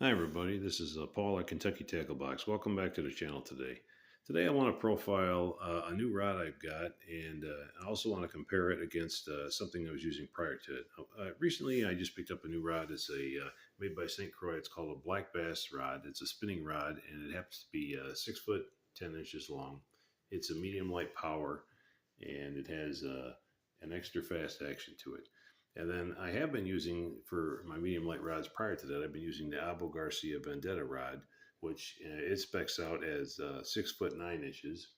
Hi everybody, this is Paul at Kentucky Tacklebox. Welcome back to the channel today. Today I want to profile a new rod I've got, and I also want to compare it against something I was using prior to it. Recently I just picked up a new rod. It's made by St. Croix. It's called a black bass rod. It's a spinning rod, and it happens to be 6 foot 10 inches long. It's a medium light power, and it has an extra fast action to it. And then I have been using, for my medium light rods prior to that, I've been using the Abu Garcia Vendetta rod, which it specs out as 6 foot 9 inches.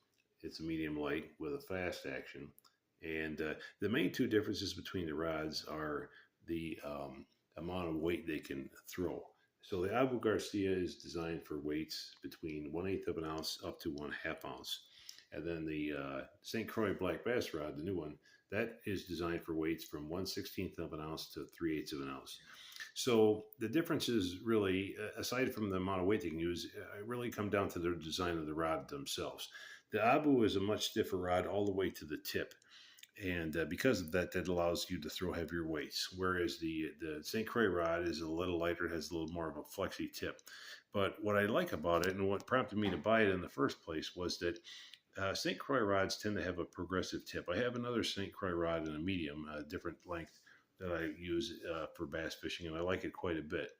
It's a medium light with a fast action. And the main two differences between the rods are the amount of weight they can throw. So the Abu Garcia is designed for weights between 1/8 of an ounce up to 1/2 ounce. And then the St. Croix Black Bass rod, the new one, that is designed for weights from 1/16 of an ounce to 3/8 of an ounce. So the differences really, aside from the amount of weight they can use, really come down to the design of the rod themselves. The Abu is a much stiffer rod all the way to the tip. And because of that, that allows you to throw heavier weights. Whereas the St. Croix rod is a little lighter, has a little more of a flexy tip. But what I like about it, and what prompted me to buy it in the first place, was that St. Croix rods tend to have a progressive tip. I have another St. Croix rod in a medium, a different length that I use for bass fishing, and I like it quite a bit.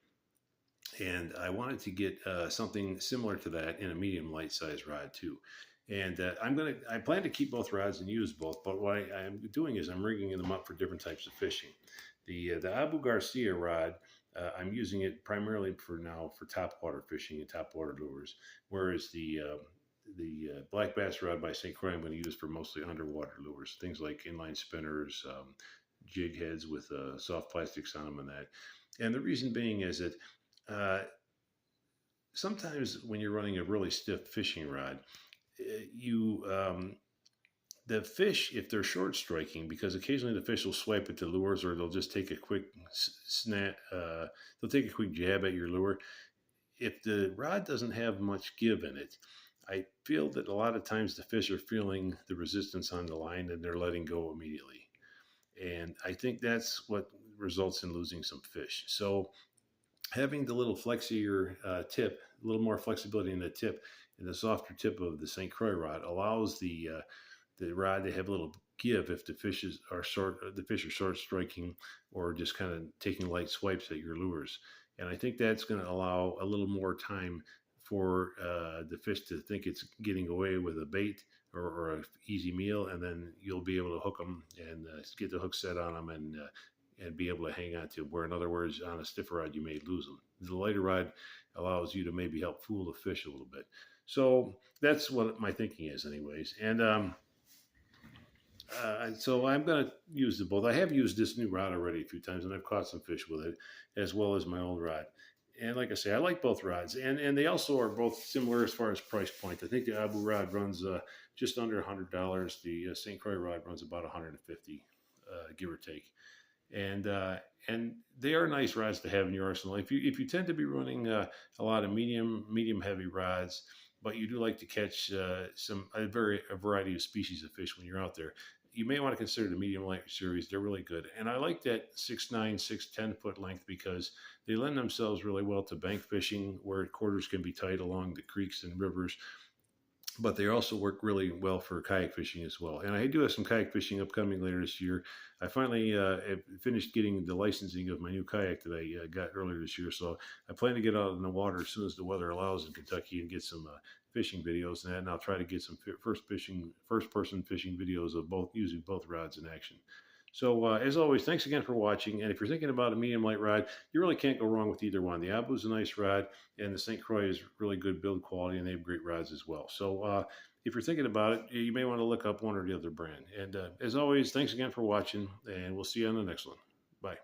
And I wanted to get something similar to that in a medium light size rod too. And I plan to keep both rods and use both, but what I'm doing is I'm rigging them up for different types of fishing. The Abu Garcia rod, I'm using it primarily for now for topwater fishing and topwater lures, whereas the black bass rod by St. Croix I'm going to use for mostly underwater lures, things like inline spinners, jig heads with soft plastics on them and that. And the reason being is that sometimes when you're running a really stiff fishing rod, you the fish, if they're short striking, because occasionally the fish will swipe at the lures, or they'll just take a quick snap, they'll take a quick jab at your lure. If the rod doesn't have much give in it, I feel that a lot of times the fish are feeling the resistance on the line and they're letting go immediately. And I think that's what results in losing some fish. So having the little flexier tip, a little more flexibility in the tip, and the softer tip of the St. Croix rod allows the rod to have a little give if the fish are short striking or just kind of taking light swipes at your lures. And I think that's going to allow a little more time for the fish to think it's getting away with a bait or an easy meal, and then you'll be able to hook them and get the hook set on them and be able to hang on to them. Where, in other words, on a stiffer rod, you may lose them. The lighter rod allows you to maybe help fool the fish a little bit. So that's what my thinking is, anyways. And so I'm going to use the both. I have used this new rod already a few times, and I've caught some fish with it, as well as my old rod. And like I say, I like both rods, and they also are both similar as far as price point. I think the Abu rod runs just under $100. The St. Croix rod runs about 150, give or take. And they are nice rods to have in your arsenal. If you tend to be running a lot of medium heavy rods, but you do like to catch a variety of species of fish when you're out there, you may want to consider the medium light series. They're really good. And I like that 6'9", 6'10" foot length because they lend themselves really well to bank fishing where quarters can be tight along the creeks and rivers. But they also work really well for kayak fishing as well. And I do have some kayak fishing upcoming later this year. I finally finished getting the licensing of my new kayak that I got earlier this year. So I plan to get out in the water as soon as the weather allows in Kentucky and get some fishing videos and I'll try to get some first-person fishing videos of using both rods in action. So as always, thanks again for watching. And if you're thinking about a medium light rod, you really can't go wrong with either one. The Abu is a nice rod, and the St. Croix is really good build quality, and they have great rods as well. So if you're thinking about it, you may want to look up one or the other brand. And as always, thanks again for watching, and we'll see you on the next one. Bye.